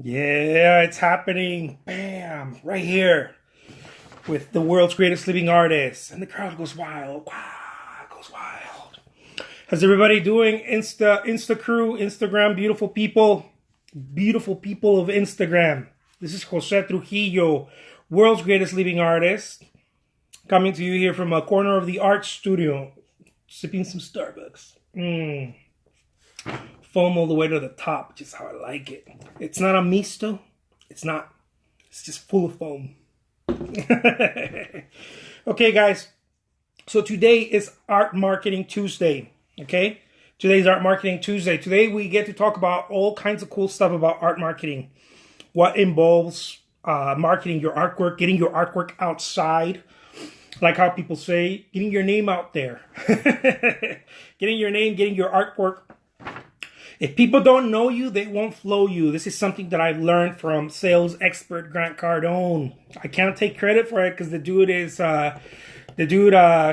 Yeah, it's happening. Bam, right here with the world's greatest living artist. And the crowd goes wild. Wow, it goes wild. How's everybody doing? Insta crew, Instagram, beautiful people of Instagram. This is Jose Trujillo, world's greatest living artist, coming to you here from a corner of the art studio, sipping some Starbucks. Foam all the way to the top, which is how I like it. It's not a misto. It's not. It's just full of foam. Okay, guys. So today is Art Marketing Tuesday. Okay? Today's Art Marketing Tuesday. Today we get to talk about all kinds of cool stuff about art marketing. What involves marketing your artwork, getting your artwork outside. Like how people say, getting your name out there. Getting your name, getting your artwork. If people don't know you, they won't flow you. This is something that I've learned from sales expert Grant Cardone. I can't take credit for it because the dude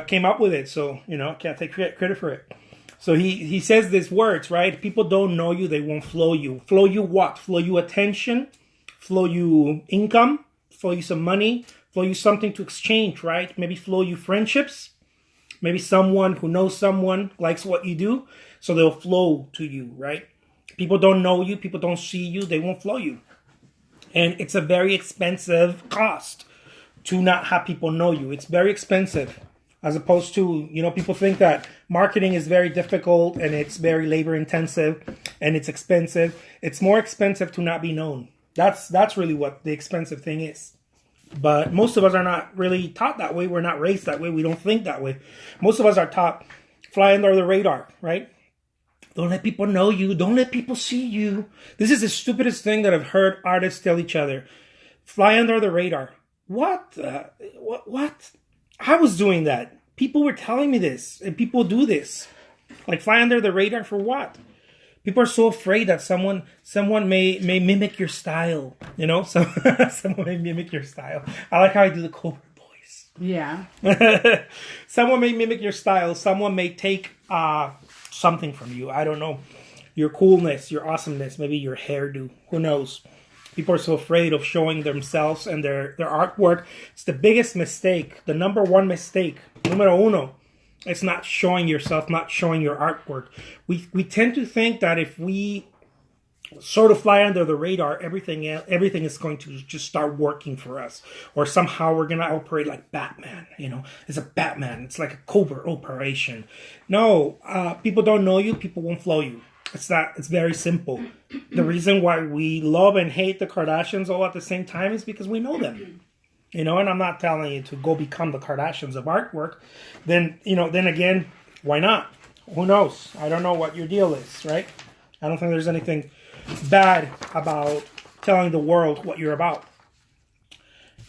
came up with it. So, I can't take credit for it. So he says these words, right? If people don't know you, they won't flow you. Flow you what? Flow you attention, flow you income, flow you some money, flow you something to exchange, right? Maybe flow you friendships. Maybe someone who knows someone likes what you do, so they'll flow to you, right? People don't know you, people don't see you, they won't flow you. And it's a very expensive cost to not have people know you. It's very expensive, as opposed to, people think that marketing is very difficult and it's very labor intensive and it's expensive. It's more expensive to not be known. That's really what the expensive thing is. But most of us are not really taught that way. We're not raised that way. We don't think that way. Most of us are taught fly under the radar, right? Don't let people know you. Don't let people see you. This is the stupidest thing that I've heard artists tell each other. Fly under the radar. What? What? I was doing that. People were telling me this, and people do this. Like fly under the radar for what? People are so afraid that someone may mimic your style, someone may mimic your style. I like how I do the Cobra voice. Yeah. Someone may mimic your style. Someone may take something from you. I don't know. Your coolness, your awesomeness, maybe your hairdo. Who knows? People are so afraid of showing themselves and their artwork. It's the biggest mistake. The number one mistake. Numero uno. It's not showing yourself, not showing your artwork. We tend to think that if we sort of fly under the radar, everything is going to just start working for us. Or somehow we're going to operate like Batman, It's a Batman. It's like a covert operation. No, people don't know you. People won't flow you. It's very simple. The reason why we love and hate the Kardashians all at the same time is because we know them. And I'm not telling you to go become the Kardashians of artwork. Then again, why not? Who knows? I don't know what your deal is, right? I don't think there's anything bad about telling the world what you're about.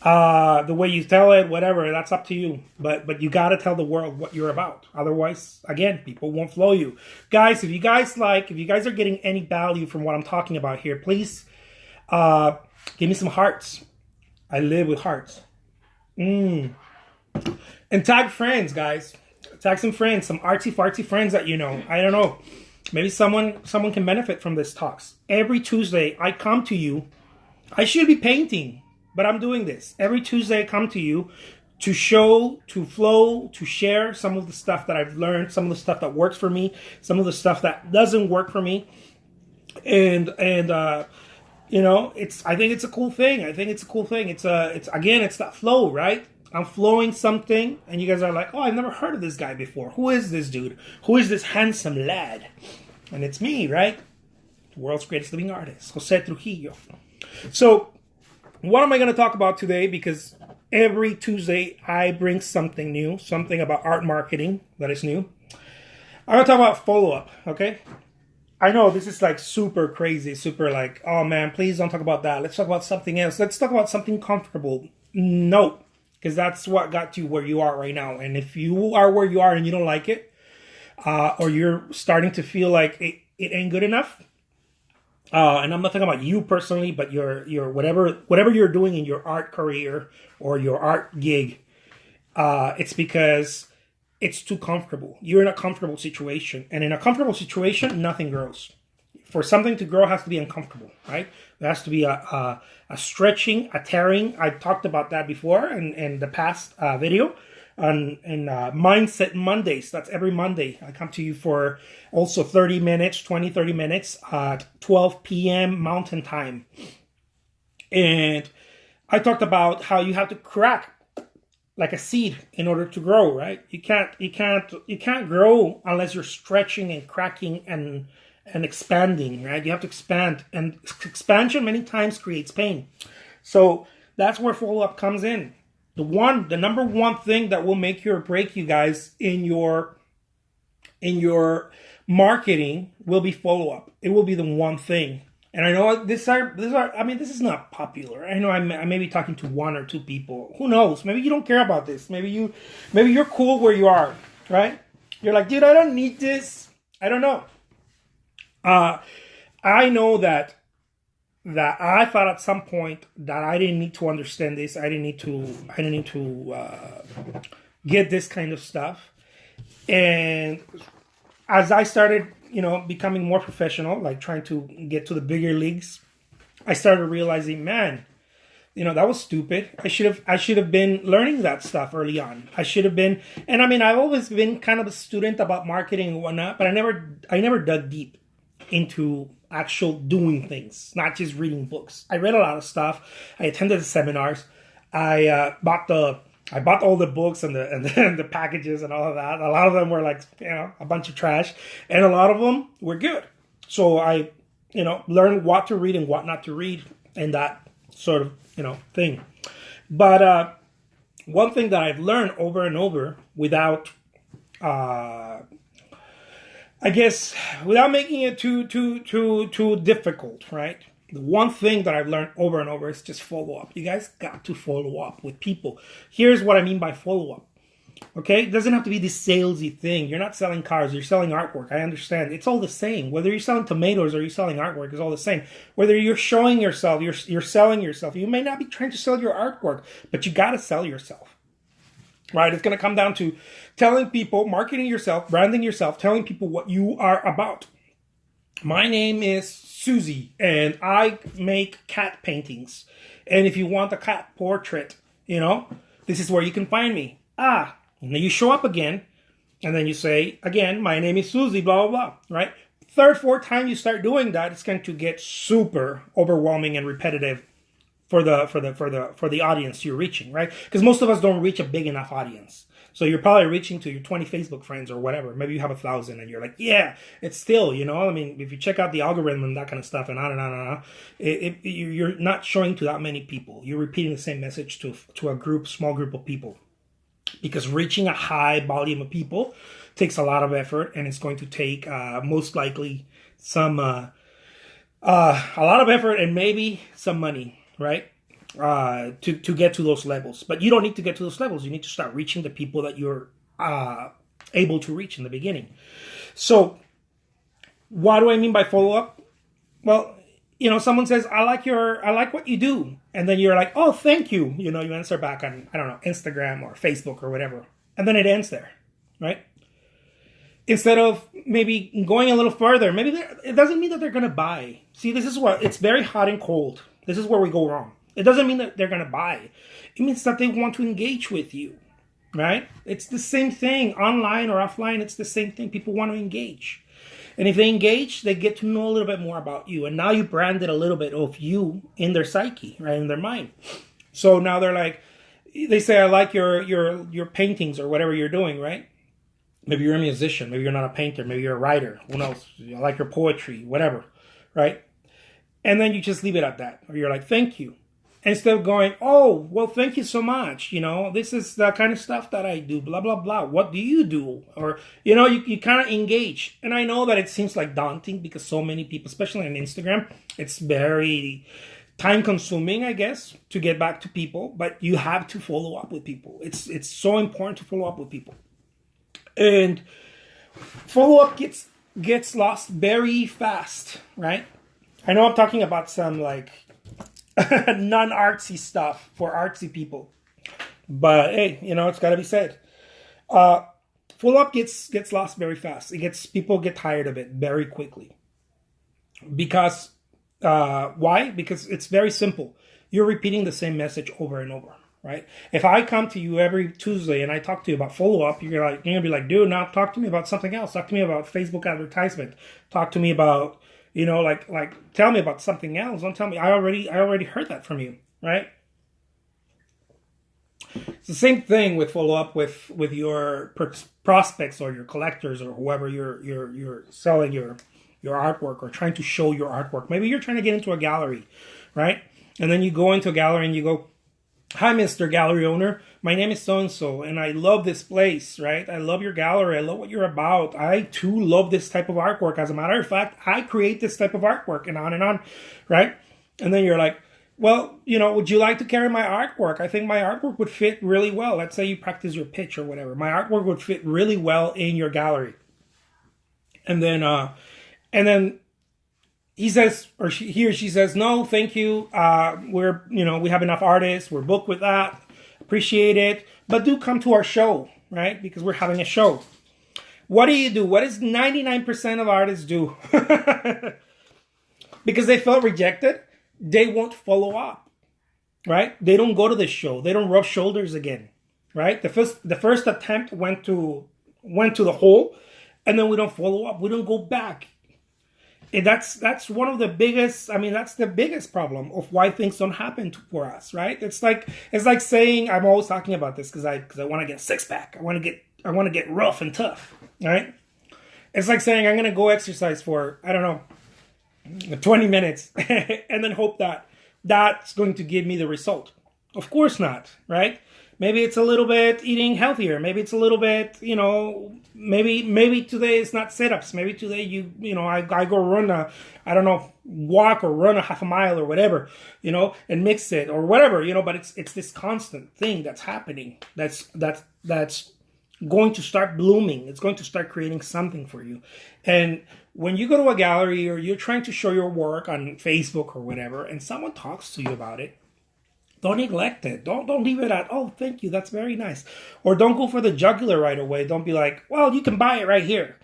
The way you tell it, whatever, that's up to you. But you got to tell the world what you're about. Otherwise, again, people won't flow you. Guys, if you guys are getting any value from what I'm talking about here, please give me some hearts. I live with hearts. And tag friends, guys. Tag some friends, some artsy-fartsy friends that you know. I don't know. Maybe someone can benefit from this talks. Every Tuesday, I come to you. I should be painting, but I'm doing this. Every Tuesday, I come to you to show, to flow, to share some of the stuff that I've learned, some of the stuff that works for me, some of the stuff that doesn't work for me. And I think it's a cool thing. It's that flow, right? I'm flowing something, and you guys are like, oh, I've never heard of this guy before. Who is this dude? Who is this handsome lad? And it's me, right? The world's greatest living artist, Jose Trujillo. So, what am I going to talk about today? Because every Tuesday, I bring something new, something about art marketing that is new. I'm going to talk about follow-up, okay? I know this is like super crazy, super like, oh man, please don't talk about that. Let's talk about something else. Let's talk about something comfortable. No, because that's what got you where you are right now. And if you are where you are and you don't like it, or you're starting to feel like it ain't good enough, and I'm not talking about you personally, but your whatever you're doing in your art career or your art gig, it's because it's too comfortable. You're in a comfortable situation. And in a comfortable situation, nothing grows. for something to grow, it has to be uncomfortable, right? There has to be a stretching, a tearing. I talked about that before in the past video on Mindset Mondays. That's every Monday. I come to you for also 30 minutes, 30 minutes at 12 p.m. Mountain Time. And I talked about how you have to crack like a seed in order to grow, right? You can't grow unless you're stretching and cracking and expanding, right? You have to expand, and expansion many times creates pain. So that's where follow-up comes in. The number one thing that will make you or break you guys in your marketing will be follow-up. It will be the one thing. And I know this is not popular. I know I may be talking to one or two people. Who knows? Maybe you don't care about this. Maybe you're cool where you are, right? You're like, dude, I don't need this. I don't know. I know that I thought at some point that I didn't need to understand this. I didn't need to get this kind of stuff. And as I started, becoming more professional, like trying to get to the bigger leagues, I started realizing, man, that was stupid. I should have been learning that stuff early on. I should have been, and I mean, I've always been kind of a student about marketing and whatnot, but I never dug deep into actual doing things, not just reading books. I read a lot of stuff. I attended the seminars. I bought all the books and the packages and all of that. A lot of them were like, a bunch of trash, and a lot of them were good. So I, learned what to read and what not to read, and that sort of, thing. But one thing that I've learned over and over without, I guess, without making it too difficult, right? The one thing that I've learned over and over is just follow up. You guys got to follow up with people. Here's what I mean by follow up. Okay? It doesn't have to be this salesy thing. You're not selling cars. You're selling artwork. I understand. It's all the same. Whether you're selling tomatoes or you're selling artwork, it's all the same. Whether you're showing yourself, you're selling yourself. You may not be trying to sell your artwork, but you got to sell yourself. Right? It's going to come down to telling people, marketing yourself, branding yourself, telling people what you are about. My name is Susie, and I make cat paintings. And if you want a cat portrait, this is where you can find me. And then you show up again, and then you say, again, my name is Susie, blah, blah, blah, right? Third, fourth time you start doing that, it's going to get super overwhelming and repetitive for the audience you're reaching, right? Because most of us don't reach a big enough audience. So you're probably reaching to your 20 Facebook friends or whatever. Maybe you have 1,000 and you're like, yeah, it's still, I mean, if you check out the algorithm and that kind of stuff and on and on and on, you're not showing to that many people. You're repeating the same message to a small group of people. Because reaching a high volume of people takes a lot of effort, and it's going to take most likely a lot of effort and maybe some money, right? To get to those levels. But you don't need to get to those levels. You need to start reaching the people that you're able to reach in the beginning. So what do I mean by follow-up? Well, someone says, I like what you do. And then you're like, oh, thank you. You answer back on, I don't know, Instagram or Facebook or whatever. And then it ends there, right? Instead of maybe going a little further, it doesn't mean that they're going to buy. See, it's very hot and cold. This is where we go wrong. It doesn't mean that they're going to buy. It means that they want to engage with you, right? It's the same thing, online or offline. It's the same thing. People want to engage. And if they engage, they get to know a little bit more about you. And now you branded a little bit of you in their psyche, right, in their mind. So now they're like, they say, I like your paintings or whatever you're doing, right? Maybe you're a musician. Maybe you're not a painter. Maybe you're a writer. Who knows? I like your poetry, whatever, right? And then you just leave it at that. Or you're like, thank you. Instead of going, oh, well, thank you so much. This is the kind of stuff that I do, blah, blah, blah. What do you do? Or, you kind of engage. And I know that it seems like daunting because so many people, especially on Instagram, it's very time consuming, I guess, to get back to people. But you have to follow up with people. It's so important to follow up with people. And follow up gets lost very fast, right? I know I'm talking about some like non-artsy stuff for artsy people, but hey, it's got to be said. Follow up gets lost very fast. People get tired of it very quickly. Because why? Because it's very simple. You're repeating the same message over and over, right? If I come to you every Tuesday and I talk to you about follow up, you're gonna be like, dude, now talk to me about something else. Talk to me about Facebook advertisement. Talk to me about, like tell me about something else. Don't tell me. I already heard that from you, right? It's the same thing with follow up with your prospects or your collectors or whoever you're selling your artwork or trying to show your artwork. Maybe you're trying to get into a gallery, right? And then you go into a gallery and you go, "Hi, Mr. Gallery owner. My name is so and so, and I love this place, right? I love your gallery. I love what you're about. I too love this type of artwork. As a matter of fact, I create this type of artwork," and on, right? And then you're like, "Well, would you like to carry my artwork? I think my artwork would fit really well." Let's say you practice your pitch or whatever. My artwork would fit really well in your gallery. And then he says, or he or she says, "No, thank you. We have enough artists. We're booked with that. Appreciate it. But do come to our show, right? Because we're having a show." What do you do? What does 99% of artists do? Because they felt rejected, they won't follow up, right? They don't go to the show. They don't rub shoulders again, right? The first attempt went to the hole, and then we don't follow up. We don't go back. And that's one of the biggest. I mean, that's the biggest problem of why things don't happen for us, right? It's like saying, I'm always talking about this because I want to get a six pack. I want to get rough and tough, right? It's like saying I'm gonna go exercise for, I don't know, 20 minutes and then hope that that's going to give me the result. Of course not, right? Maybe it's a little bit eating healthier. Maybe it's a little bit, maybe today it's not sit-ups. Maybe today I go run walk or run a half a mile or whatever, and mix it or whatever, but it's this constant thing that's happening. That's going to start blooming. It's going to start creating something for you. And when you go to a gallery or you're trying to show your work on Facebook or whatever, and someone talks to you about it, don't neglect it. Don't leave it at, "Oh, thank you, that's very nice." Or don't go for the jugular right away. Don't be like, "Well, you can buy it right here,"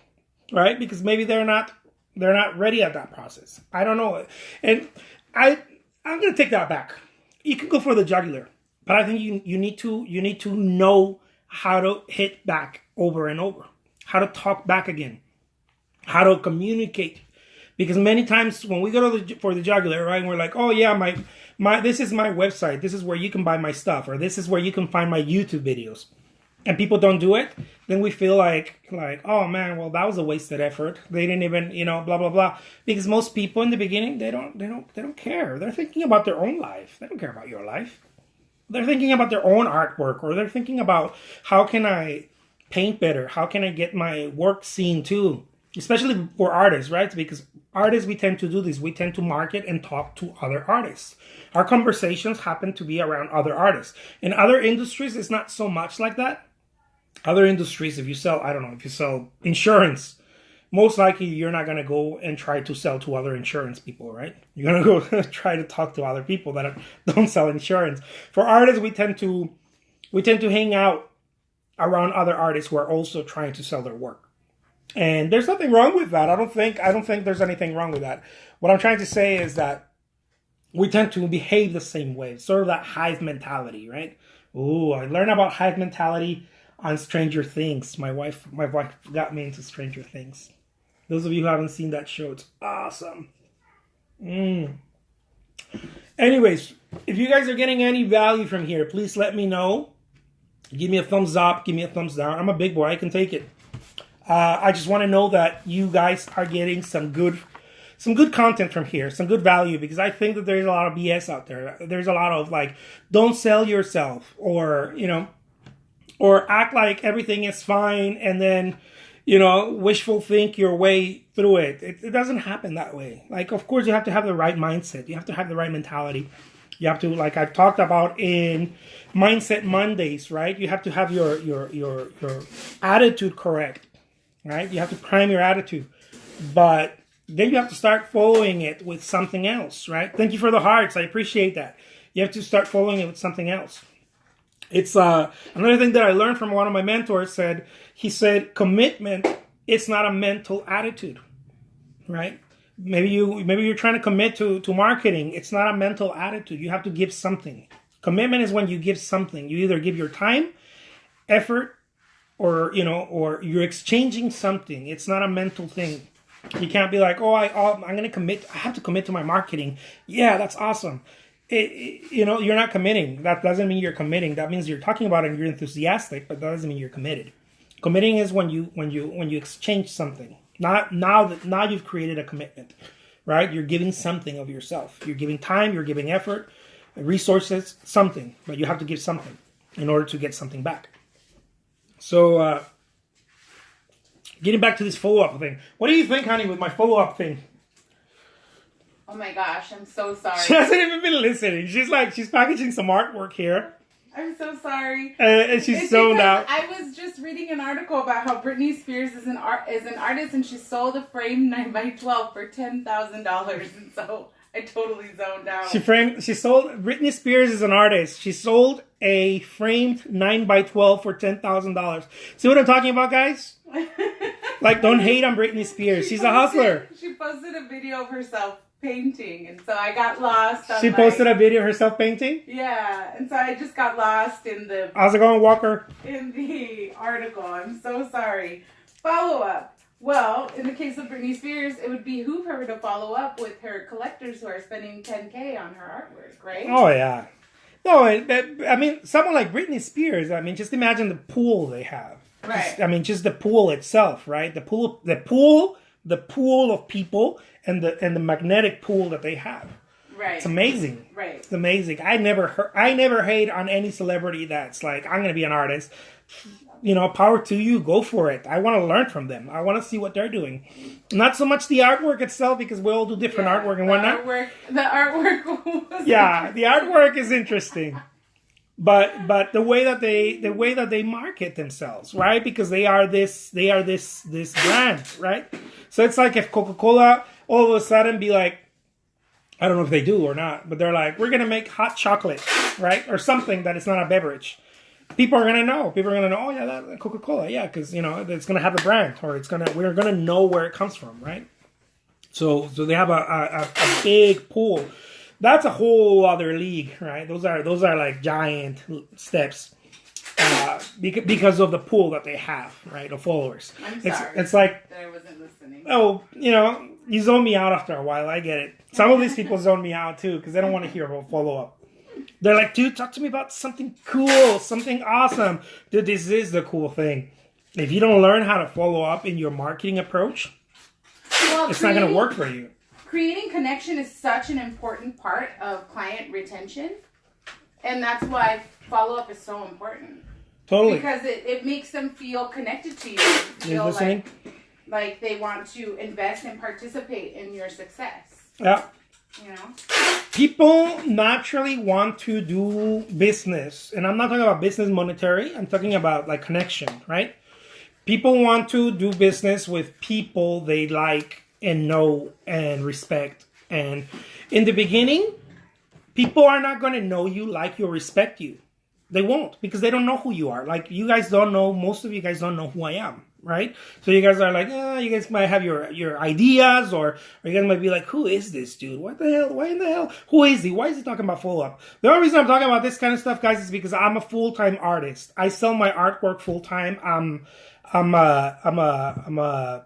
right? Because maybe they're not ready at that process. I don't know. And I'm gonna take that back. You can go for the jugular, but I think you need to know how to hit back over and over, how to talk back again, how to communicate. Because many times when we go for the jugular, right, and we're like, "Oh yeah, my this is my website. This is where you can buy my stuff, or this is where you can find my YouTube videos," and people don't do it, then we feel like, "Oh man, well that was a wasted effort. They didn't even, blah blah blah." Because most people in the beginning, they don't care. They're thinking about their own life. They don't care about your life. They're thinking about their own artwork, or they're thinking about, how can I paint better? How can I get my work seen too? Especially for artists, right? Because artists, we tend to do this. We tend to market and talk to other artists. Our conversations happen to be around other artists. In other industries, it's not so much like that. Other industries, if you sell insurance, most likely you're not going to go and try to sell to other insurance people, right? You're going to go try to talk to other people that don't sell insurance. For artists, we tend to hang out around other artists who are also trying to sell their work. And there's nothing wrong with that. I don't think there's anything wrong with that. What I'm trying to say is that we tend to behave the same way. Sort of that hive mentality, right? Ooh, I learned about hive mentality on Stranger Things. My wife got me into Stranger Things. Those of you who haven't seen that show, it's awesome. Anyways, if you guys are getting any value from here, please let me know. Give me a thumbs up. Give me a thumbs down. I'm a big boy. I can take it. I just want to know that you guys are getting some good content from here, some good value, because I think that there's a lot of BS out there. There's a lot of don't sell yourself, or act like everything is fine and then, wishful think your way through it. It doesn't happen that way. Of course, you have to have the right mindset. You have to have the right mentality. You have to, like I've talked about in Mindset Mondays, right? You have to have your attitude correct. Right? You have to prime your attitude, but then you have to start following it with something else, right? Thank you for the hearts. I appreciate that. You have to start following it with something else. It's another thing that I learned from one of my mentors. He said, commitment, it's not a mental attitude, right? Maybe you're trying to commit to marketing. It's not a mental attitude. You have to give something. Commitment is when you give something. You either give your time, effort, or or you're exchanging something. It's not a mental thing. You can't be like, I'm going to commit. I have to commit to my marketing. Yeah, that's awesome. You're not committing. That doesn't mean you're committing. That means you're talking about it and you're enthusiastic, but that doesn't mean you're committed. Committing is when you exchange something. Now you've created a commitment, right? You're giving something of yourself. You're giving time. You're giving effort, resources, something. But you have to give something in order to get something back. So, getting back to this follow-up thing. What do you think, honey, with my follow-up thing? Oh my gosh, I'm so sorry. She hasn't even been listening. She's packaging some artwork here. I'm so sorry. And she's zoned out. I was just reading an article about how Britney Spears is an artist, and she sold a framed 9x12 for $10,000, and so I totally zoned out. Britney Spears is an artist. She sold a framed 9x12 for $10,000. See what I'm talking about, guys? Like, don't hate on Britney Spears. She's a hustler. She posted a video of herself painting, and so I got lost. She posted a video of herself painting? Yeah, and so I just got lost in the... How's it going, Walker? In the article. I'm so sorry. Follow up. Well, in the case of Britney Spears, it would behoove her to follow up with her collectors who are spending $10K on her artwork, right? Oh, yeah. No, I mean, someone like Britney Spears, I mean, just imagine the pool they have. Right. Just the pool itself, right? The pool of people and the magnetic pool that they have. Right. It's amazing. Right. It's amazing. I never hate on any celebrity that's like, I'm going to be an artist. Power to you. Go for it. I want to learn from them. I want to see what they're doing. Not so much the artwork itself, because we all do different artwork and whatnot. The artwork was yeah, the artwork is interesting. But the way that they market themselves, right? Because they are this brand, right? So it's like if Coca-Cola all of a sudden be like, I don't know if they do or not, but they're like, we're gonna make hot chocolate, right? Or something that is not a beverage. People are gonna know. Oh yeah, that Coca-Cola, yeah, because it's gonna have a brand, or we're gonna know where it comes from, right? So they have a big pool. That's a whole other league, right? Those are like giant steps because of the pool that they have, right? Of followers. I'm sorry. It's like that I wasn't listening. Oh, you zone me out after a while. I get it. Some of these people zone me out too because they don't want to hear about follow up. They're like, dude, talk to me about something cool, something awesome. Dude, this is the cool thing. If you don't learn how to follow up in your marketing approach, it's not going to work for you. Creating connection is such an important part of client retention. And that's why follow-up is so important. Totally. Because it makes them feel connected to you. You listening? Like they want to invest and participate in your success. Yeah. People naturally want to do business. And I'm not talking about business monetary. I'm talking about like connection, right? People want to do business with people they like and know and respect. And in the beginning, people are not going to know you, like you, or respect you. They won't, because they don't know who you are. Like, you guys don't know, most of you guys don't know who I am, right? So you guys are like, you guys might have your ideas, or you guys might be like, who is this dude? What the hell? Why in the hell? Who is he? Why is he talking about follow-up? The only reason I'm talking about this kind of stuff, guys, is because I'm a full-time artist. I sell my artwork full-time. I'm a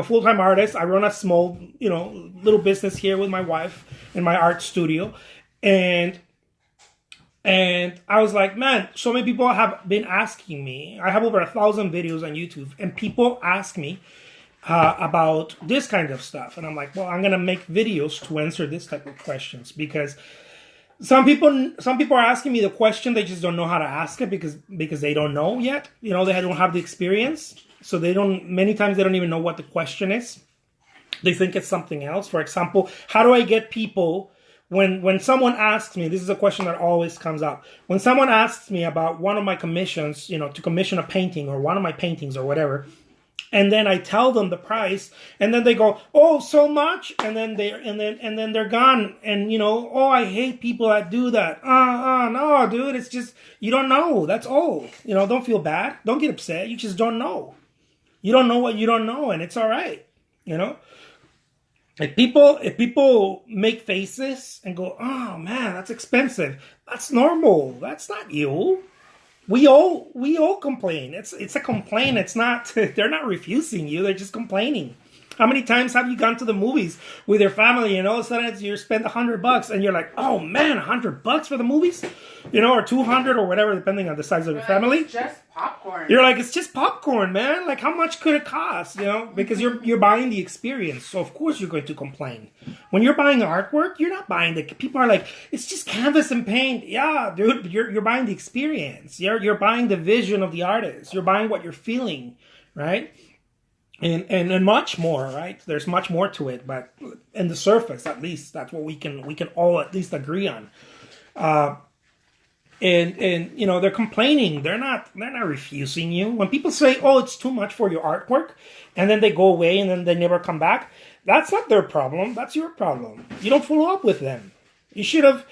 full-time artist. I run a small, little business here with my wife in my art studio. And I was like, man, so many people have been asking me. I have over 1,000 videos on YouTube, and people ask me about this kind of stuff. And I'm like, well, I'm going to make videos to answer this type of questions, because some people are asking me the question. They just don't know how to ask it because they don't know yet. They don't have the experience. So many times they don't even know what the question is. They think it's something else. For example, how do I get people, when someone asks me, this is a question that always comes up. When someone asks me about one of my commissions, to commission a painting or one of my paintings or whatever, and then I tell them the price, and then they go, oh, so much, and then they're gone, and oh, I hate people that do that. No, dude, it's just, you don't know. That's all. Don't feel bad. Don't get upset. You just don't know. You don't know what you don't know, and it's all right. If people make faces and go, oh man, that's expensive, that's normal. That's not you. We all complain. It's a complaint. It's not they're not refusing you, they're just complaining. How many times have you gone to the movies with your family and all of a sudden you spend $100 and you're like, oh man, $100 for the movies? Or 200 or whatever, depending on the size of your family. It's just popcorn. You're like, it's just popcorn, man. Like, how much could it cost? Because you're buying the experience. So of course you're going to complain. When you're buying artwork, you're not buying the. People are like, it's just canvas and paint. Yeah, dude, you're buying the experience. You're buying the vision of the artist. You're buying what you're feeling, right? And much more, right? There's much more to it, but in the surface, at least, that's what we can all at least agree on. And they're complaining. They're not refusing you. When people say, "Oh, it's too much for your artwork," and then they go away and then they never come back, that's not their problem. That's your problem. You don't follow up with them. You should have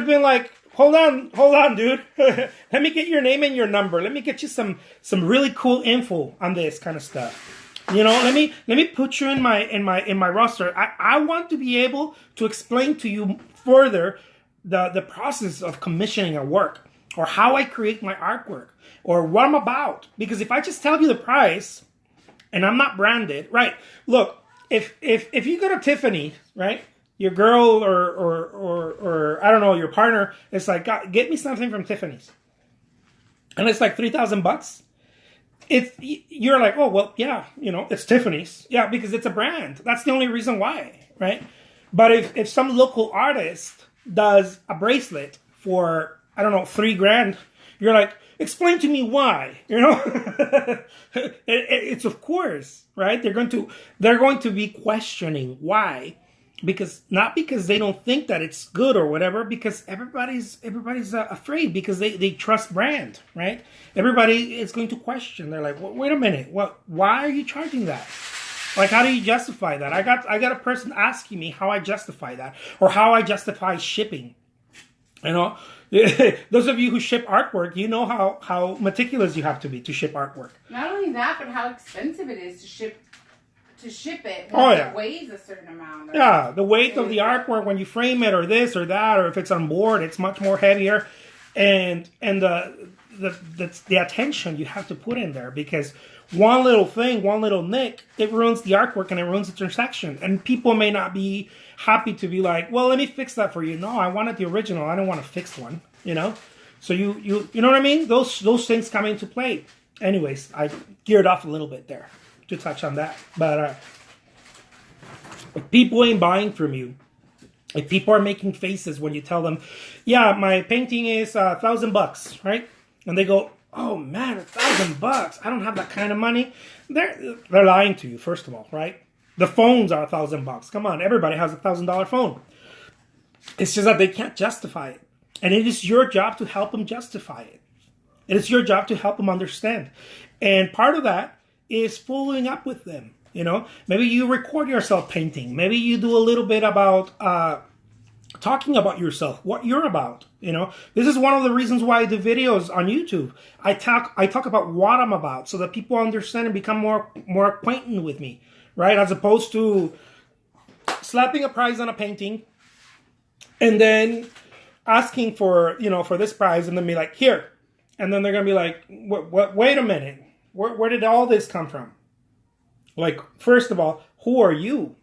been like, hold on, dude. Let me get your name and your number. Let me get you some really cool info on this kind of stuff. Let me put you in my roster. I want to be able to explain to you further the process of commissioning a work, or how I create my artwork, or what I'm about. Because if I just tell you the price and I'm not branded, right? Look, if you go to Tiffany, right? Your girl or I don't know, your partner is like, get me something from Tiffany's, and it's like $3,000. You're like, oh well, yeah, it's Tiffany's, yeah, because it's a brand. That's the only reason why, right? But if some local artist does a bracelet for, I don't know, $3,000, you're like, explain to me why, it's of course, right? They're going to be questioning why, not because they don't think that it's good or whatever, because everybody's afraid, because they trust brand, right? Everybody is going to question. They're like, well, wait a minute, why are you charging that? Like, how do you justify that? I got a person asking me how I justify that, or how I justify shipping. Those of you who ship artwork, you know how meticulous you have to be to ship artwork. Not only that, but how expensive it is to ship it when it weighs a certain amount. Yeah, the weight of the artwork when you frame it, or this or that, or if it's on board, it's much more heavier, and the attention you have to put in there, because one little thing, one little nick, it ruins the artwork and it ruins the transaction. And people may not be happy to be like, well, let me fix that for you. No, I wanted the original. I don't want a fixed one, So you know what I mean? Those things come into play. Anyways, I geared off a little bit there to touch on that. But if people ain't buying from you, if people are making faces when you tell them, yeah, my painting is $1,000, right? And they go, oh man, $1,000. I don't have that kind of money. They're lying to you, first of all, right? The phones are $1,000. Come on, everybody has $1,000 phone. It's just that they can't justify it. And it is your job to help them justify it. It is your job to help them understand. And part of that is following up with them. Maybe you record yourself painting. Maybe you do a little bit about talking about yourself, what you're about. This is one of the reasons why I do videos on YouTube. I talk about what I'm about, so that people understand and become more acquainted with me, right? As opposed to slapping a price on a painting and then asking for this price, and then be like, here, and then they're gonna be like, what? Wait a minute, where did all this come from? Like, first of all, who are you?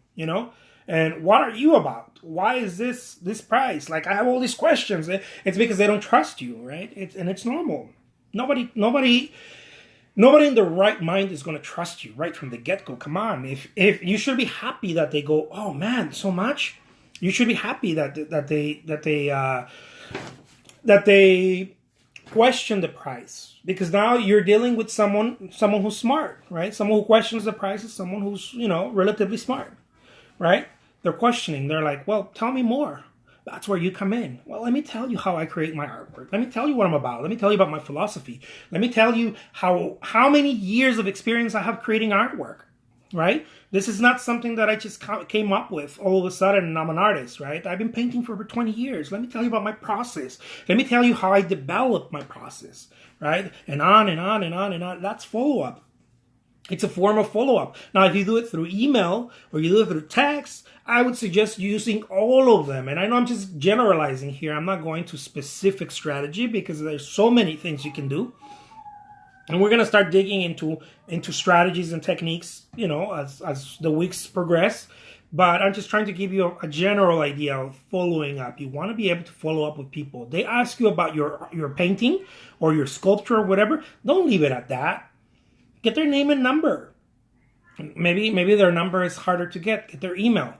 And what are you about? Why is this price? Like, I have all these questions. It's because they don't trust you, right? It's normal. Nobody in their right mind is going to trust you right from the get-go. Come on. If you should be happy that they go, oh man, so much. You should be happy that they question the price, because now you're dealing with someone who's smart, right? Someone who questions the price is someone who's relatively smart, right? They're questioning. They're like, well, tell me more. That's where you come in. Well, let me tell you how I create my artwork. Let me tell you what I'm about. Let me tell you about my philosophy. Let me tell you how many years of experience I have creating artwork, right? This is not something that I just came up with all of a sudden and I'm an artist, right? I've been painting for over 20 years. Let me tell you about my process. Let me tell you how I develop my process, right? And on and on and on and on. That's follow-up. It's a form of follow-up. Now, if you do it through email or you do it through text, I would suggest using all of them. And I know I'm just generalizing here. I'm not going to specific strategy because there's so many things you can do. And we're going to start digging into strategies and techniques, as the weeks progress. But I'm just trying to give you a general idea of following up. You want to be able to follow up with people. They ask you about your painting or your sculpture or whatever. Don't leave it at that. Get their name and number. Maybe their number is harder to get. Get their email.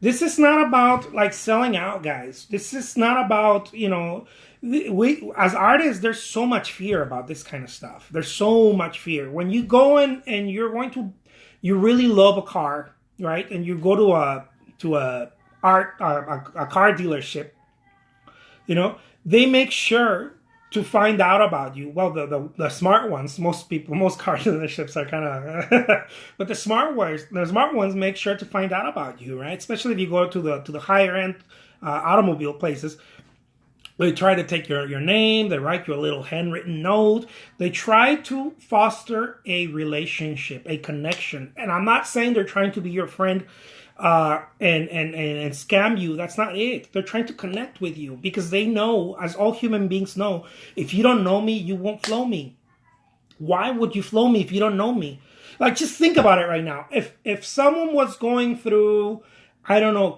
This is not about like selling out, guys. This is not about, we as artists, there's so much fear about this kind of stuff. There's so much fear. When you go in and you really love a car, right? And you go to a car dealership, they make sure to find out about you. Well, the smart ones, most car dealerships are kind of, but the smart ones make sure to find out about you, right? Especially if you go to the higher end automobile places. They try to take your name. They write you a little handwritten note. They try to foster a relationship, a connection. And I'm not saying they're trying to be your friend and scam you. That's not it. They're trying to connect with you because they know, as all human beings know, if you don't know me, you won't flow me. Why would you flow me if you don't know me? Like, just think about it right now. If someone was going through, I don't know,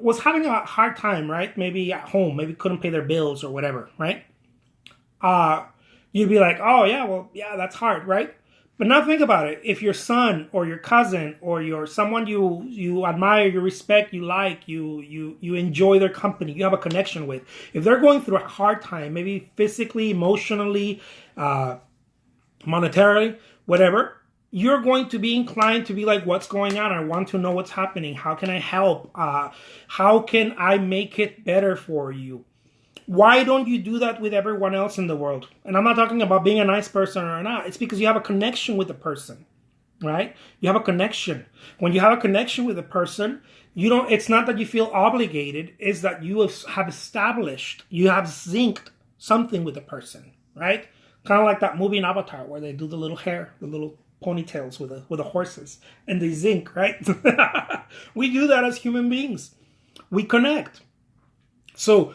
was having a hard time, right? Maybe at home, maybe couldn't pay their bills or whatever, right? You'd be like, oh yeah, well, yeah, that's hard, right? But now think about it. If your son or your cousin or someone you admire, you respect, you like, you enjoy their company, you have a connection with, if they're going through a hard time, maybe physically, emotionally, monetarily, whatever, you're going to be inclined to be like, what's going on? I want to know what's happening. How can I help? How can I make it better for you? Why don't you do that with everyone else in the world? And I'm not talking about being a nice person or not. It's because you have a connection with the person, right? You have a connection. When you have a connection with a person, it's not that you feel obligated. It's that you have established, you have synced something with the person, right? Kind of like that movie in Avatar where they do the little hair, the little ponytails with the horses, and they zinc, right? We do that as human beings. We connect. So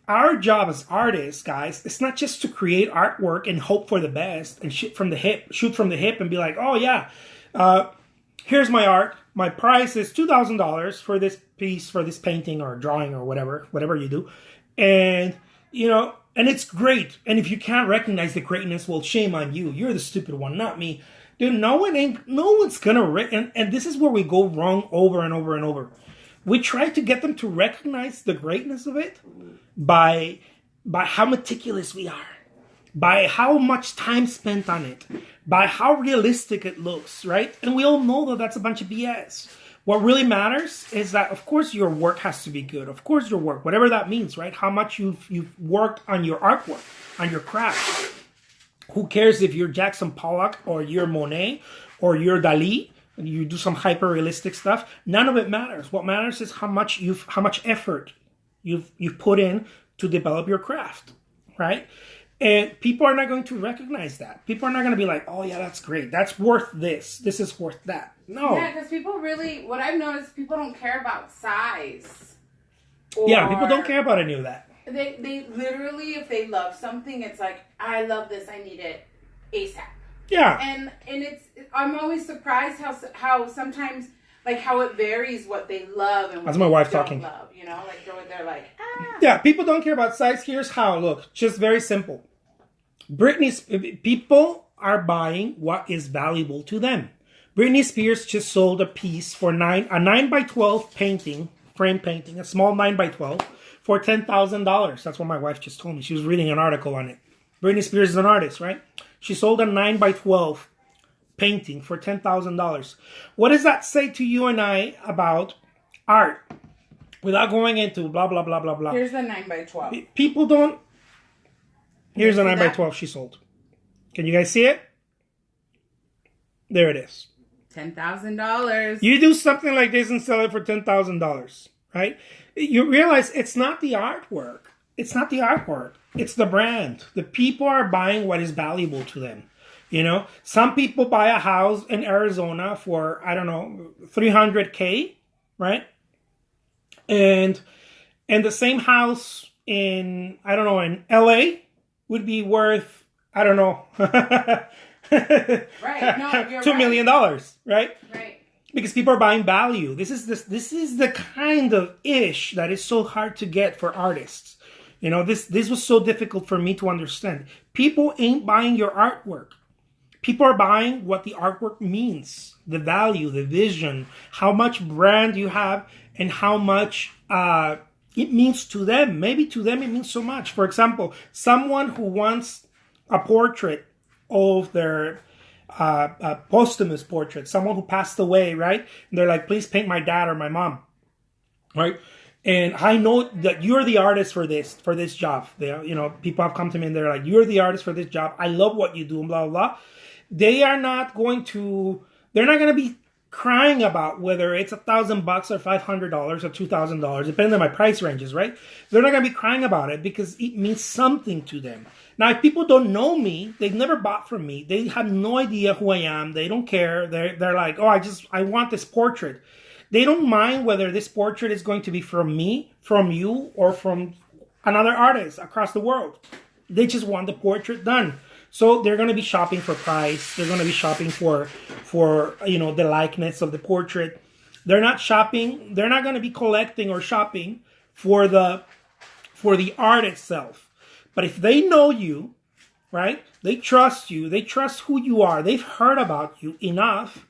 our job as artists, guys, it's not just to create artwork and hope for the best and shoot from the hip and be like, oh yeah, here's my art. My price is $2,000 for this piece, for this painting or drawing or whatever you do. And, and it's great. And if you can't recognize the greatness, well, shame on you. You're the stupid one, not me. Dude, no one's gonna, and this is where we go wrong over and over and over. We try to get them to recognize the greatness of it by how meticulous we are, by how much time spent on it, by how realistic it looks, right? And we all know that that's a bunch of BS. What really matters is that, of course, your work has to be good. Of course, your work, whatever that means, right? How much you've worked on your artwork, on your craft. Who cares if you're Jackson Pollock or you're Monet or you're Dali? And you do some hyper realistic stuff. None of it matters. What matters is how much effort you've put in to develop your craft, right? And people are not going to recognize that. People are not going to be like, oh yeah, that's great. That's worth this. This is worth that. No. Yeah, because people really, what I've noticed, people don't care about size. Yeah, people don't care about any of that. They literally, if they love something, it's like, I love this. I need it ASAP. Yeah. And I'm always surprised how sometimes, like, how it varies what they love and what That's my wife they don't talking. love, like they're like, ah. Yeah, people don't care about size. Here's how. Look, just very simple. People are buying what is valuable to them. Britney Spears just sold a piece for a 9x12 painting, frame painting, a small 9x12 for $10,000. That's what my wife just told me. She was reading an article on it. Britney Spears is an artist, right? She sold a 9x12 painting for $10,000. What does that say to you and I about art? Without going into blah, blah, blah, blah, blah. Here's the 9x12. People don't... Here's the 9x12 she sold. Can you guys see it? There it is. $10,000. You do something like this and sell it for $10,000, right? You realize it's not the artwork. It's not the artwork. It's the brand. The people are buying what is valuable to them. Some people buy a house in Arizona for, I don't know, 300K, right? And the same house in, I don't know, in LA would be worth, I don't know, Right. No, you're $2 million, right? Right. Because people are buying value. This is the kind of ish that is so hard to get for artists. This was so difficult for me to understand. People ain't buying your artwork. People are buying what the artwork means, the value, the vision, how much brand you have, and how much it means to them. Maybe to them it means so much. For example, someone who wants a portrait of their a posthumous portrait, someone who passed away, right? And they're like, please paint my dad or my mom, right? And I know that you're the artist for this job. People have come to me and they're like, you're the artist for this job. I love what you do, and blah, blah, blah. They're not going to be crying about whether it's $1,000 or $500 or $2,000, depending on my price ranges, right? They're not going to be crying about it because it means something to them. Now, if people don't know me, they've never bought from me. They have no idea who I am. They don't care. They're like, oh, I want this portrait. They don't mind whether this portrait is going to be from me, from you, or from another artist across the world. They just want the portrait done. So they're going to be shopping for price. They're going to be shopping for the likeness of the portrait. They're not shopping. They're not going to be collecting or shopping for the art itself. But if they know you, right? They trust you. They trust who you are. They've heard about you enough,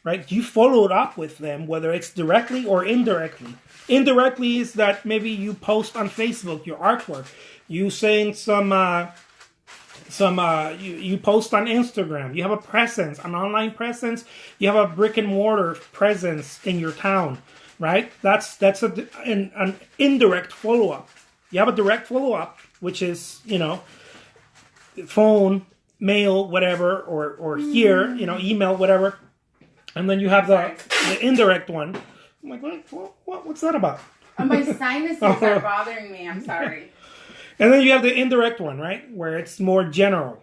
right? You followed up with them, whether it's directly or indirectly. Indirectly is that maybe you post on Facebook your artwork. You saying you post on Instagram. You have a presence, an online presence. You have a brick and mortar presence in your town, right? That's an indirect follow up. You have a direct follow up, which is phone, mail, whatever, or here, email, whatever. And then you have the indirect one. I'm like, what's that about? My sinuses are bothering me. I'm sorry. And then you have the indirect one, right? Where it's more general.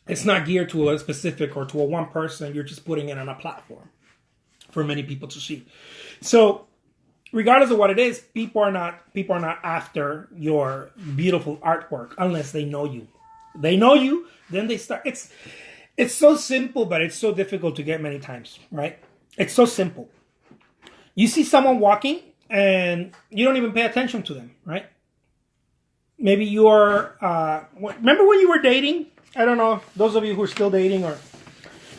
It's not geared to a specific or to a one person. You're just putting it on a platform for many people to see. So regardless of what it is, people are not after your beautiful artwork unless they know you. They know you, then they start. It's so simple, but it's so difficult to get many times, right? It's so simple. You see someone walking and you don't even pay attention to them, right? Maybe you're, remember when you were dating? I don't know, those of you who are still dating, or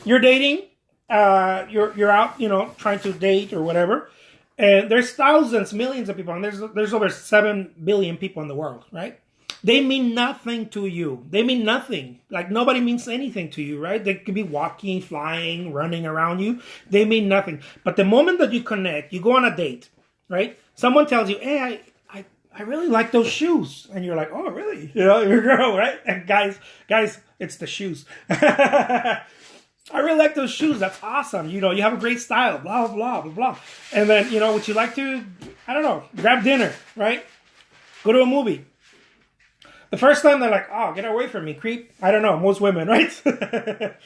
you're dating, you're out, trying to date or whatever. And there's thousands, millions of people, and there's over 7 billion people in the world, right? They mean nothing to you. They mean nothing. Like, nobody means anything to you, right? They could be walking, flying, running around you. They mean nothing. But the moment that you connect, you go on a date, right? Someone tells you, hey, I really like those shoes. And you're like, oh, really? Your girl, right? And guys, it's the shoes. I really like those shoes. That's awesome. You have a great style, blah, blah, blah, blah. And then, would you like to, I don't know, grab dinner, right? Go to a movie. The first time they're like, oh, get away from me, creep. I don't know, most women, right? Then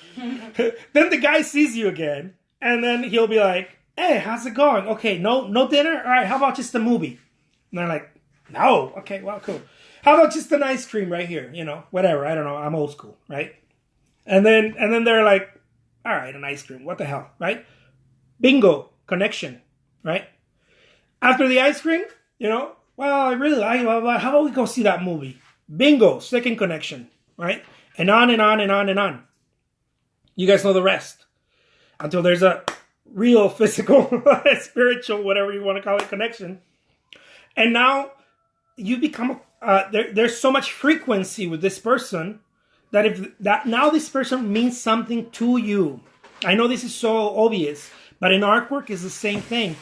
the guy sees you again, and then he'll be like, hey, how's it going? Okay, no dinner? All right, how about just a movie? And they're like, no. Okay, well, cool. How about just an ice cream right here? Whatever. I don't know. I'm old school, right? And then they're like, all right, an ice cream. What the hell, right? Bingo, connection, right? After the ice cream, well, I really like it. How about we go see that movie? Bingo, second connection, right? And on and on and on and on. You guys know the rest. Until there's a real physical, spiritual, whatever you want to call it, connection. And now you become, there's so much frequency with this person that now this person means something to you. I know this is so obvious, but in artwork it's the same thing.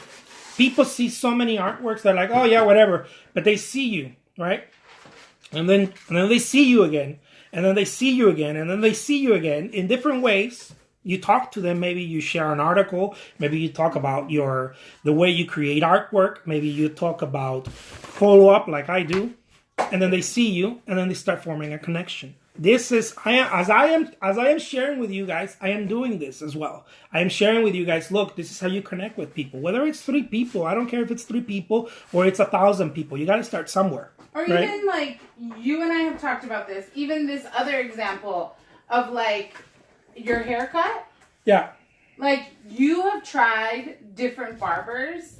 People see so many artworks, they're like, oh yeah, whatever. But they see you, right? And then they see you again. And then they see you again. And then they see you again in different ways. You talk to them. Maybe you share an article. Maybe you talk about the way you create artwork. Maybe you talk about follow-up like I do. And then they see you. And then they start forming a connection. This is as I am sharing with you guys. I am doing this as well. I am sharing with you guys. Look, this is how you connect with people. Whether it's 3 people, I don't care if it's 3 people or it's 1,000 people. You got to start somewhere. Or right? even like you and I have talked about this. Even this other example of like your haircut. Yeah. Like you have tried different barbers,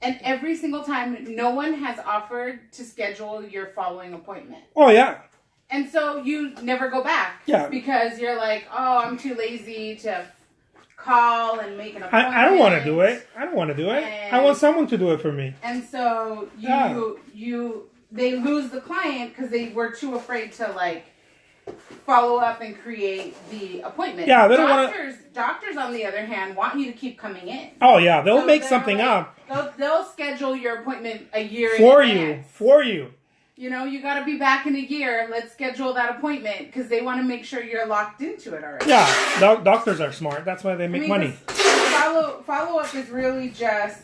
and every single time, no one has offered to schedule your following appointment. Oh yeah. And so you never go back. Yeah. Because you're like, oh, I'm too lazy to call and make an appointment. I don't want to do it. I don't want to do it. I want someone to do it for me. And so they lose the client because they were too afraid to like follow up and create the appointment. Yeah, they don't want to. Doctors, on the other hand, want you to keep coming in. Oh yeah, they'll make something up. They'll schedule your appointment a year for in you. advance. For you. You know, you got to be back in a year. Let's schedule that appointment because they want to make sure you're locked into it already. Yeah, doctors are smart. That's why they make money. Follow up is really just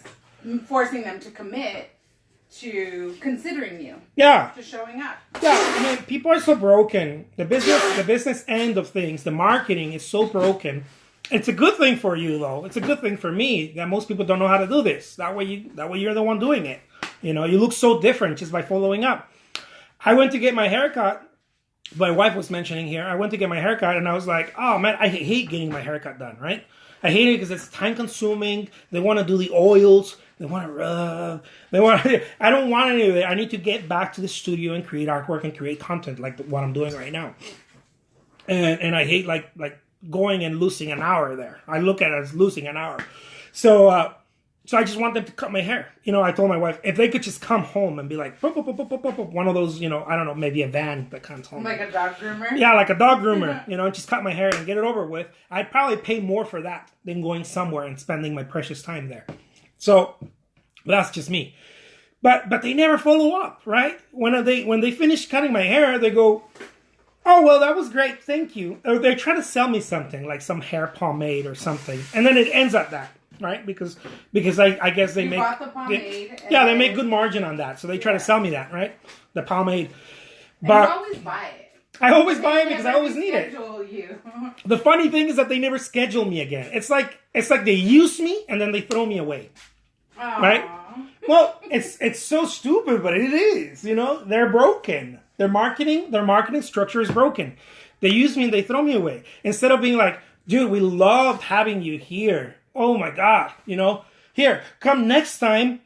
forcing them to commit to considering you. Yeah. To showing up. Yeah, I mean, people are so broken. The business end of things, the marketing is so broken. It's a good thing for you, though. It's a good thing for me that most people don't know how to do this. That way you're the one doing it. You know, you look so different just by following up. I went to get my haircut. My wife was mentioning here. I went to get my haircut, and I was like, oh, man, I hate getting my haircut done, right? I hate it because it's time-consuming. They want to do the oils. They want to rub. I don't want any of it. I need to get back to the studio and create artwork and create content like what I'm doing right now. And I hate, like going and losing an hour there. I look at it as losing an hour. So I just want them to cut my hair. You know, I told my wife, if they could just come home and be like, boop, boop, boop, boop, boop, boop, one of those, you know, I don't know, maybe a van that comes home. Like a dog groomer? Yeah, like a dog groomer, you know, just cut my hair and get it over with. I'd probably pay more for that than going somewhere and spending my precious time there. So that's just me. But they never follow up, right? When they finish cutting my hair, they go, oh, well, that was great, thank you. Or they try to sell me something, like some hair pomade or something. And then it ends at that. Right, because I guess they make bought the pomade. They make good margin on that, so they try to sell me that, right? The pomade. But you always buy it. I always buy it because I always need it. You. The funny thing is that they never schedule me again. It's like they use me and then they throw me away. Aww. Right? Well, it's so stupid, but it is. You know, they're broken. Their marketing structure is broken. They use me and they throw me away instead of being like, dude, we loved having you here. Oh my God, you know, here, come next time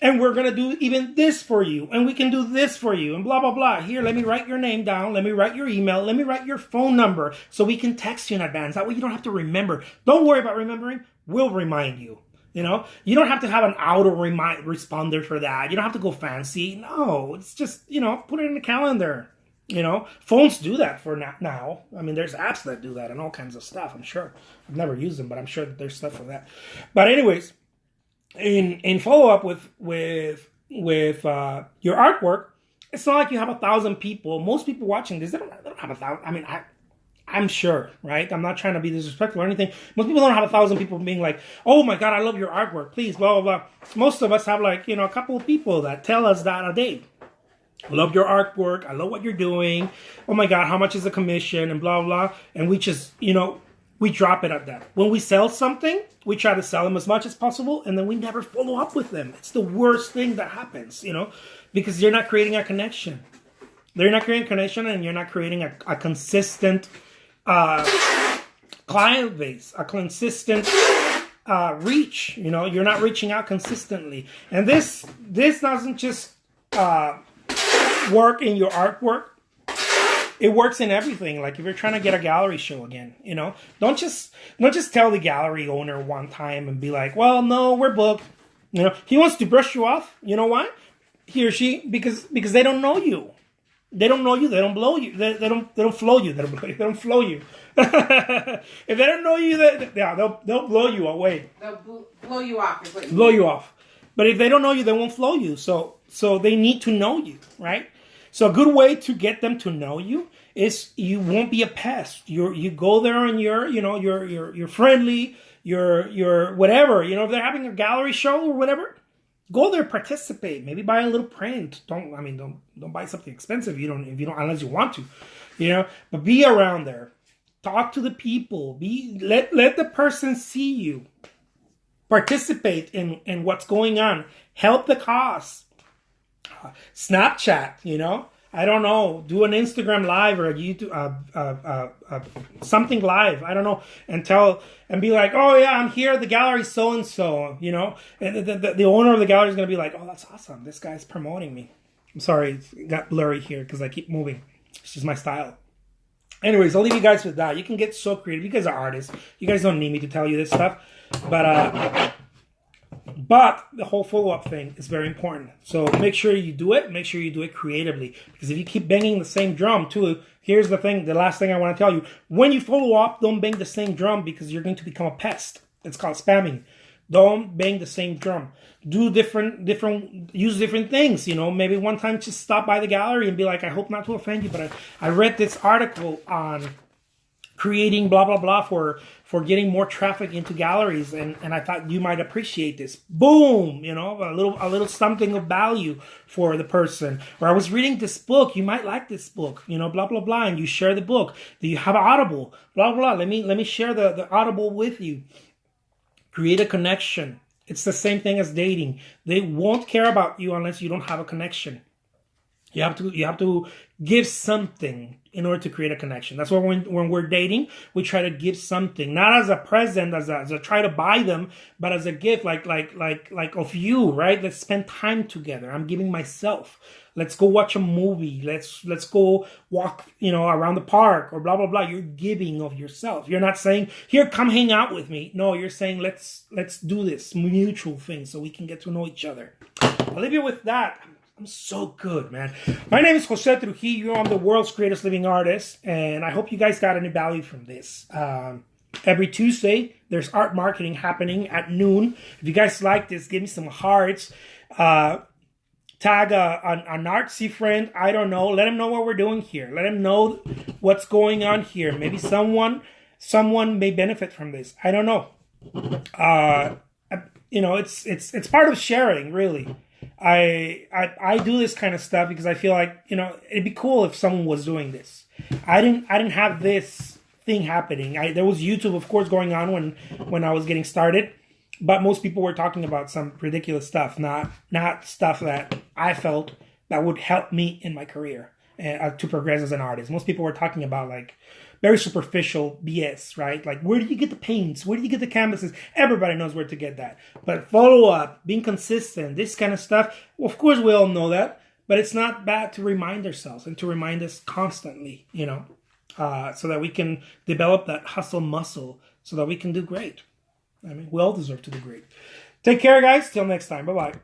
and we're going to do even this for you and we can do this for you and blah, blah, blah. Here, let me write your name down. Let me write your email. Let me write your phone number so we can text you in advance. That way you don't have to remember. Don't worry about remembering. We'll remind you. You know, you don't have to have an auto responder for that. You don't have to go fancy. No, it's just, you know, put it in the calendar. You know, phones do that for now. I mean, there's apps that do that and all kinds of stuff, I'm sure. I've never used them, but I'm sure that there's stuff for that. But anyways, in follow-up with your artwork, it's not like you have 1,000 people. Most people watching this, they don't have 1,000. I mean, I'm sure, right? I'm not trying to be disrespectful or anything. Most people don't have 1,000 people being like, oh my God, I love your artwork. Please, blah, blah, blah. Most of us have like, you know, a couple of people that tell us that a day. I love your artwork. I love what you're doing. Oh my God, how much is the commission? And blah, blah. And we just, you know, we drop it at that. When we sell something, we try to sell them as much as possible. And then we never follow up with them. It's the worst thing that happens, you know, because you're not creating a connection. They're not creating a connection and you're not creating a consistent client base, a consistent reach. You know, you're not reaching out consistently. And this doesn't just work in your artwork. It works in everything. Like if you're trying to get a gallery show again, you know, don't just tell the gallery owner one time and be like, well, no, we're booked. You know, he wants to brush you off. You know why? He or she, because they don't know you. They don't know you. They don't blow you. They don't flow you. They don't flow you. If they don't know you, they'll blow you away. They'll blow you off. Blow you off. But if they don't know you, they won't flow you. So they need to know you, right? So a good way to get them to know you is you won't be a pest. You go there and you're friendly. You're whatever. You know, if they're having a gallery show or whatever, Go there, participate. Maybe buy a little print. Don't buy something expensive. If you don't unless you want to, But be around there. Talk to the people. Let the person see you. Participate in what's going on. Help the cause. Snapchat, I don't know. Do an Instagram live or a YouTube, something live. I don't know, and be like, oh yeah, I'm here at the gallery so and so. And the owner of the gallery is gonna be like, oh, that's awesome. This guy's promoting me. I'm sorry, it got blurry here because I keep moving. It's just my style. Anyways, I'll leave you guys with that. You can get so creative. You guys are artists. You guys don't need me to tell you this stuff, But the whole follow-up thing is very important. So make sure you do it. Make sure you do it creatively. Because if you keep banging the same drum too, here's the thing, the last thing I want to tell you. When you follow up, don't bang the same drum because you're going to become a pest. It's called spamming. Don't bang the same drum. Do use different things. Maybe one time just stop by the gallery and be like, I hope not to offend you, but I read this article on creating blah blah blah for getting more traffic into galleries, and I thought you might appreciate this. Boom, a little something of value for the person. Or I was reading this book, you might like this book, blah blah blah, and you share the book. Do you have Audible? Blah blah. Let me share the Audible with you. Create a connection. It's the same thing as dating. They won't care about you unless you don't have a connection. You have to give something in order to create a connection. That's why when we're dating, we try to give something, not as a present, as a try to buy them, but as a gift, like of you, right? Let's spend time together. I'm giving myself. Let's go watch a movie. Let's go walk, around the park or blah blah blah. You're giving of yourself. You're not saying, here, come hang out with me. No, you're saying let's do this mutual thing so we can get to know each other. I'll leave you with that. I'm so good, man. My name is Jose Trujillo. I'm the world's greatest living artist, and I hope you guys got any value from this. Every Tuesday, there's art marketing happening at noon. If you guys like this, give me some hearts. Tag an artsy friend. I don't know. Let him know what we're doing here. Let him know what's going on here. Maybe someone may benefit from this. I don't know. It's part of sharing, really. I do this kind of stuff because I feel like, it'd be cool if someone was doing this. I didn't have this thing happening. There was YouTube, of course, going on when I was getting started, but most people were talking about some ridiculous stuff, not stuff that I felt that would help me in my career to progress as an artist. Most people were talking about like very superficial BS, right? Like, where do you get the paints? Where do you get the canvases? Everybody knows where to get that. But follow up, being consistent, this kind of stuff, well, of course we all know that, but it's not bad to remind ourselves and to remind us constantly, so that we can develop that hustle muscle so that we can do great. We all deserve to do great. Take care, guys. Till next time. Bye-bye.